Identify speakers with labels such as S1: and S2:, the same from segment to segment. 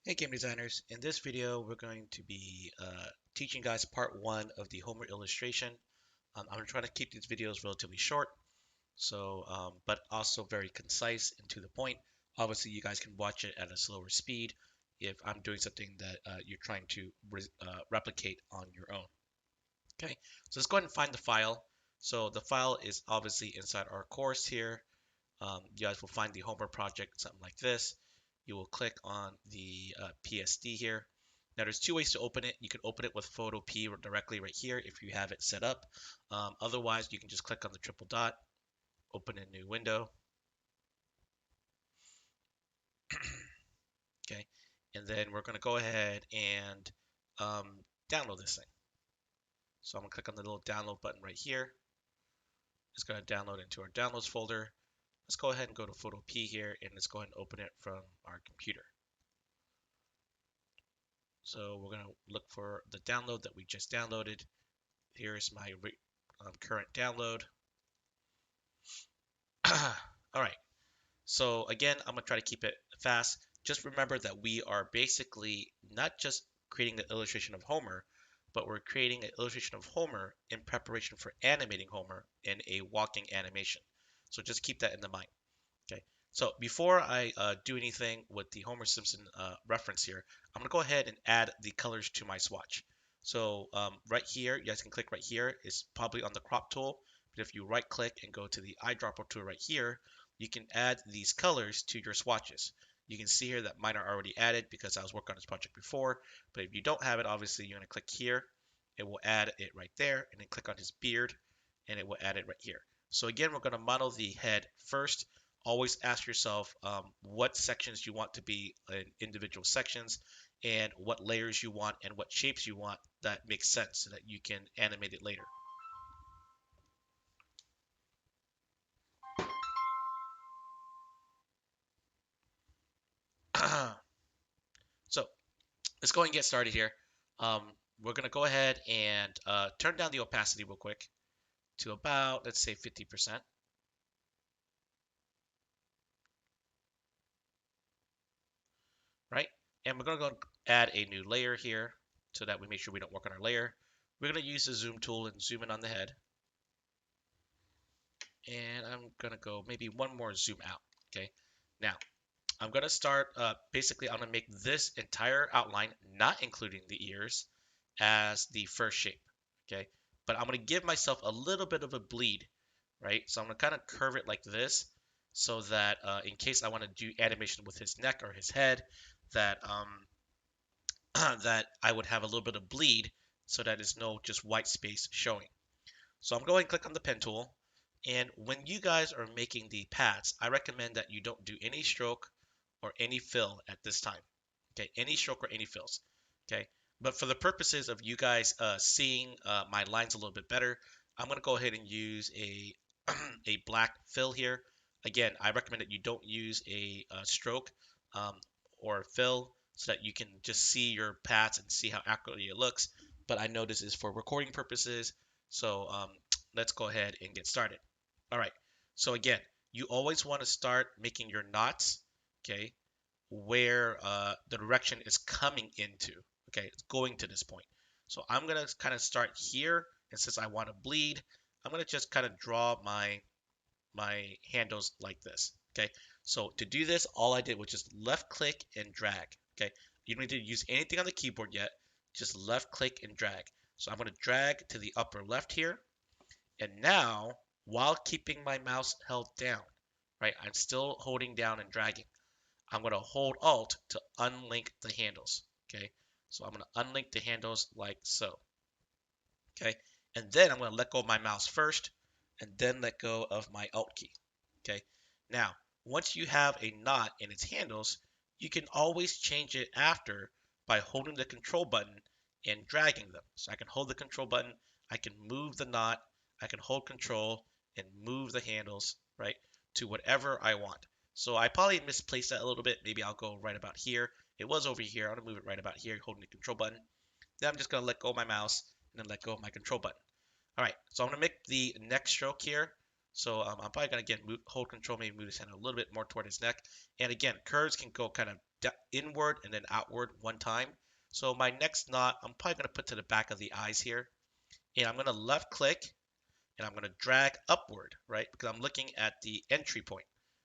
S1: Hey game designers, in this video we're going to be teaching you guys part one of the Homer illustration. I'm going to try to keep these videos relatively short, but also very concise and to the point. Obviously you guys can watch it at a slower speed if I'm doing something that you're trying to replicate on your own. Okay, so let's go ahead and find the file. So the file is obviously inside our course here. You guys will find the Homer project, something like this. You will click on the PSD here. Now there's two ways to open it. You can open it with Photo P directly right here if you have it set up. Otherwise, you can just click on the triple dot, open a new window. Okay, and then we're going to go ahead and download this thing. So I'm going to click on the little download button right here. It's going to download into our downloads folder. Let's go ahead and go to Photo P here and let's go ahead and open it from our computer. So we're going to look for the download that we just downloaded. Here's my current download. All right. So again, I'm going to try to keep it fast. Just remember that we are basically not just creating the illustration of Homer, but we're creating an illustration of Homer in preparation for animating Homer in a walking animation. So just keep that in the mind. Okay, so before I do anything with the Homer Simpson reference here, I'm going to go ahead and add the colors to my swatch. So right here, you guys can click right here. It's probably on the crop tool. But if you right click and go to the eyedropper tool right here, you can add these colors to your swatches. You can see here that mine are already added because I was working on this project before. But if you don't have it, obviously you're going to click here. It will add it right there. And then click on his beard and it will add it right here. So again, we're going to model the head first. Always ask yourself what sections you want to be in individual sections and what layers you want and what shapes you want that makes sense so that you can animate it later. So let's go ahead and get started here. Um, we're going to go ahead and turn down the opacity real quick to about, let's say 50%, right? And we're going to go add a new layer here so that we make sure we don't work on our layer. We're going to use the zoom tool and zoom in on the head. And I'm gonna go maybe one more zoom out. Okay, now I'm gonna start basically I'm gonna make this entire outline, not including the ears, as the first shape. Okay, but I'm gonna give myself a little bit of a bleed, right? So I'm gonna kind of curve it like this so that in case I want to do animation with his neck or his head, that that I would have a little bit of bleed so that there's no just white space showing. So I'm going to click on the pen tool. And when you guys are making the paths, I recommend that you don't do any stroke or any fill at this time. Okay, any stroke or any fills. Okay, but for the purposes of you guys seeing my lines a little bit better, I'm going to go ahead and use a a black fill here. Again, I recommend that you don't use a stroke um, or a fill so that you can just see your paths and see how accurately it looks. But I know this is for recording purposes, so let's go ahead and get started. All right. So again, you always want to start making your knots, okay, where the direction is coming into. Okay, it's going to this point. So I'm gonna kind of start here, and since I want to bleed, I'm gonna just kind of draw my handles like this. Okay. So to do this, all I did was just left click and drag. Okay. You don't need to use anything on the keyboard yet. Just left click and drag. So I'm gonna drag to the upper left here. And now, while keeping my mouse held down, right, I'm still holding down and dragging. I'm going to hold Alt to unlink the handles, okay? So I'm going to unlink the handles like so, okay? And then I'm going to let go of my mouse first and then let go of my Alt key, okay? Now, once you have a knot in its handles, you can always change it after by holding the control button and dragging them. So I can hold the control button, I can move the knot, I can hold control and move the handles, right, to whatever I want. So I probably misplaced that a little bit. Maybe I'll go right about here. It was over here. I'm gonna move it right about here, holding the control button. Then I'm just gonna let go of my mouse and then let go of my control button. All right, so I'm gonna make the next stroke here. So I'm probably gonna again hold control, maybe move his hand a little bit more toward his neck. And again, curves can go kind of inward and then outward one time. So my next knot, I'm probably gonna put to the back of the eyes here, and I'm gonna left click and I'm going to drag upward, right? Because I'm looking at the entry point.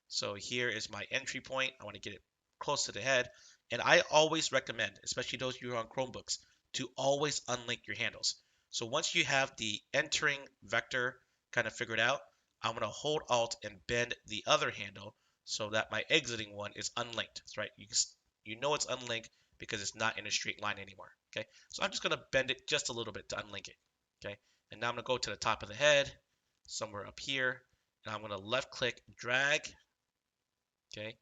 S1: So here is my entry point. I want to get it close to the head. And I always recommend, especially those of you who are on Chromebooks, to always unlink your handles. So once you have the entering vector kind of figured out, I'm going to hold Alt and bend the other handle so that my exiting one is unlinked. That's right. You know it's unlinked because it's not in a straight line anymore. Okay. So I'm just going to bend it just a little bit to unlink it. Okay. And now I'm going to go to the top of the head, somewhere up here, and I'm going to left click, drag, okay,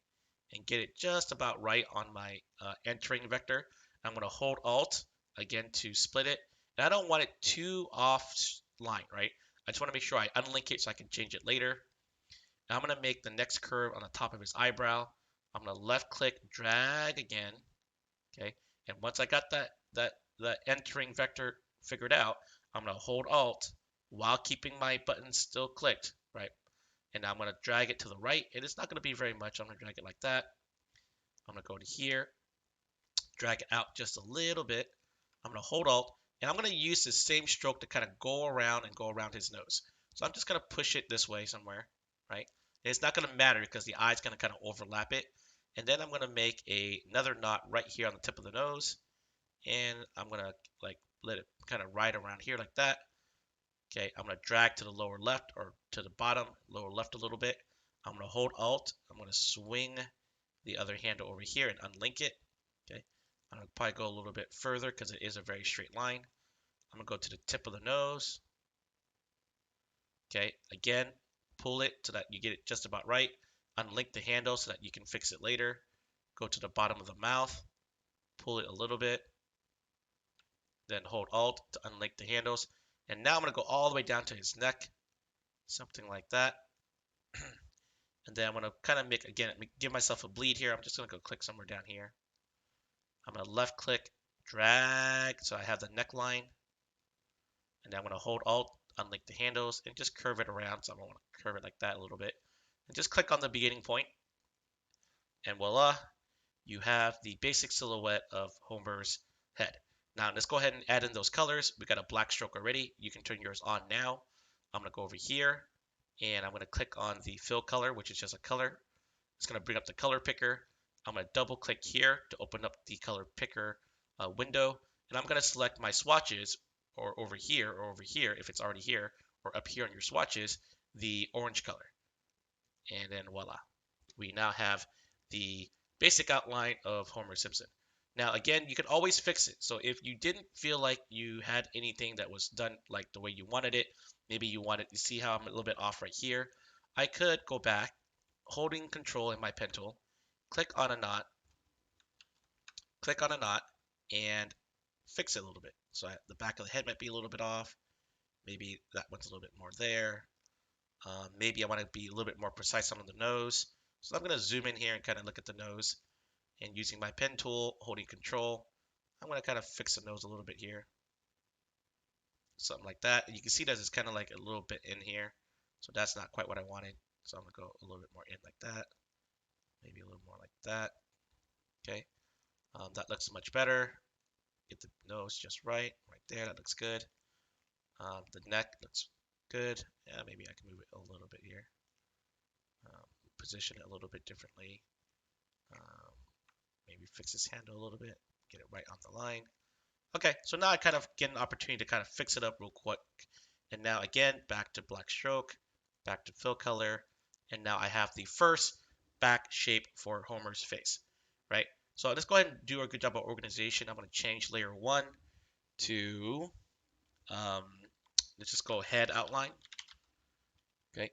S1: and get it just about right on my entering vector. I'm going to hold Alt again to split it. And I don't want it too offline, right? I just want to make sure I unlink it so I can change it later. Now I'm going to make the next curve on the top of his eyebrow. I'm going to left click, drag again, okay? And once I got that entering vector figured out, I'm going to hold Alt while keeping my buttons still clicked, right? And now I'm going to drag it to the right. And it's not going to be very much. I'm going to drag it like that. I'm going to go to here, drag it out just a little bit. I'm going to hold Alt, and I'm going to use the same stroke to kind of go around and go around his nose. So I'm just going to push it this way somewhere, right? And it's not going to matter because the eye's going to kind of overlap it. And then I'm going to make another knot right here on the tip of the nose. And I'm going to like let it kind of ride around here like that. Okay, I'm going to drag to the lower left or to the bottom, lower left a little bit. I'm going to hold Alt. I'm going to swing the other handle over here and unlink it. Okay, I'm going to probably go a little bit further because it is a very straight line. I'm going to go to the tip of the nose. Okay, again, pull it so that you get it just about right. Unlink the handle so that you can fix it later. Go to the bottom of the mouth, pull it a little bit, then hold Alt to unlink the handles. And now I'm going to go all the way down to his neck, something like that. And then I'm going to kind of give myself a bleed here. I'm just going to go click somewhere down here. I'm going to left click, drag, so I have the neckline. And then I'm going to hold Alt, unlink the handles, and just curve it around. So I'm going to curve it like that a little bit. And just click on the beginning point. And voila, you have the basic silhouette of Homer's head. Now let's go ahead and add in those colors. We got a black stroke already. You can turn yours on now. I'm going to go over here and I'm going to click on the fill color, which is just a color. It's going to bring up the color picker. I'm going to double click here to open up the color picker window. And I'm going to select my swatches or over here if it's already here, or up here on your swatches, the orange color. And then voila. We now have the basic outline of Homer Simpson. Now, again, you can always fix it. So if you didn't feel like you had anything that was done like the way you wanted it, maybe you wanted to see how I'm a little bit off right here, I could go back, holding control in my pen tool, click on a knot, and fix it a little bit. So the back of the head might be a little bit off. Maybe that one's a little bit more there. Maybe I want to be a little bit more precise on the nose. So I'm going to zoom in here and kind of look at the nose. And using my pen tool, holding control, I'm going to kind of fix the nose a little bit here. Something like that. And you can see that it's kind of like a little bit in here. So that's not quite what I wanted. So I'm going to go a little bit more in like that. Maybe a little more like that. Okay. That looks much better. Get the nose just right there. That looks good. The neck looks good. Yeah, maybe I can move it a little bit here. Position it a little bit differently. Maybe fix this handle a little bit. Get it right on the line. Okay, so now I kind of get an opportunity to kind of fix it up real quick. And now again, back to black stroke, back to fill color. And now I have the first back shape for Homer's face, right? So let's go ahead and do a good job of organization. I'm going to change layer 1 to, let's just go head outline. Okay.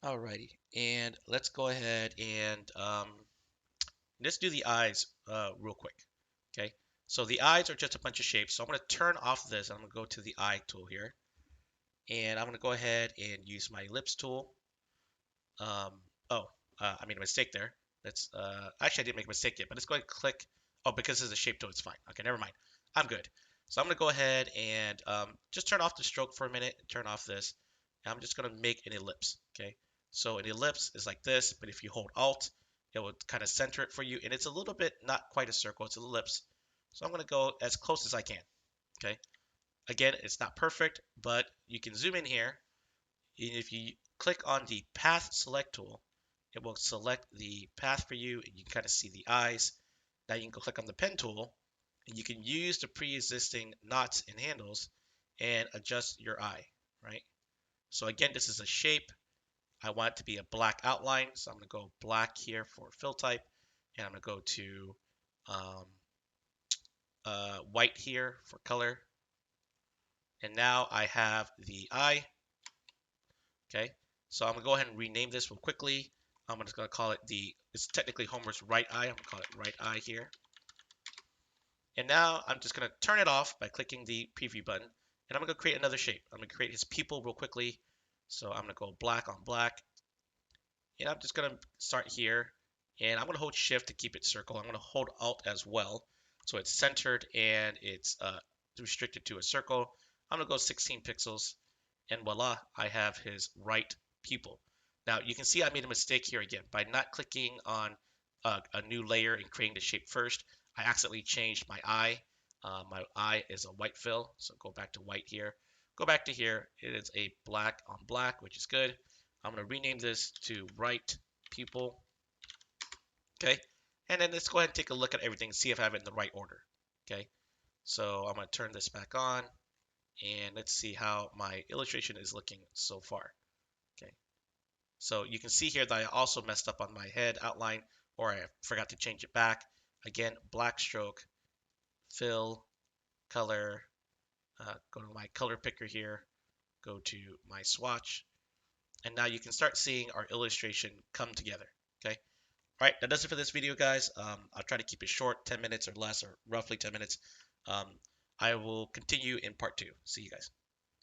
S1: Alrighty, and let's go ahead and let's do the eyes real quick. Okay, so the eyes are just a bunch of shapes. So I'm going to turn off this. I'm going to go to the eye tool here, and I'm going to go ahead and use my ellipse tool. I made a mistake there. Let's actually I didn't make a mistake yet, but let's go ahead and click. Oh, because it's a shape tool, it's fine. Okay, never mind. I'm good. So I'm going to go ahead and just turn off the stroke for a minute. Turn off this. And I'm just going to make an ellipse. Okay. So an ellipse is like this, but if you hold Alt, it will kind of center it for you. And it's a little bit not quite a circle, it's an ellipse. So I'm going to go as close as I can. Okay. Again, it's not perfect, but you can zoom in here. And if you click on the path select tool, it will select the path for you, and you can kind of see the eyes. Now you can go click on the pen tool, and you can use the pre-existing knots and handles and adjust your eye, right? So again, this is a shape. I want it to be a black outline, so I'm going to go black here for fill type, and I'm going to go to um, white here for color. And now I have the eye. Okay, so I'm gonna go ahead and rename this real quickly. I'm just gonna call it it's technically Homer's right eye. I'm gonna call it right eye here. And now I'm just gonna turn it off by clicking the preview button. And I'm gonna create another shape. I'm gonna create his pupil real quickly. So I'm gonna go black on black. And I'm just gonna start here. And I'm gonna hold shift to keep it circle. I'm gonna hold alt as well. So it's centered and it's restricted to a circle. I'm gonna go 16 pixels. And voila, I have his right pupil. Now you can see I made a mistake here again. By not clicking on a new layer and creating the shape first, I accidentally changed my eye. My eye is a white fill, so go back to white here. Go back to here, it is a black on black, which is good. I'm going to rename this to right pupil. Okay, and then let's go ahead and take a look at everything, see if I have it in the right order. Okay, so I'm going to turn this back on, and let's see how my illustration is looking so far. Okay, so you can see here that I also messed up on my head outline, or I forgot to change it back. Again, black stroke, fill, color, go to my color picker here, go to my swatch, and now you can start seeing our illustration come together. Okay, all right, that does it for this video, guys. I'll try to keep it short, 10 minutes or less, or roughly 10 minutes. Um, I will continue in part 2. See you guys.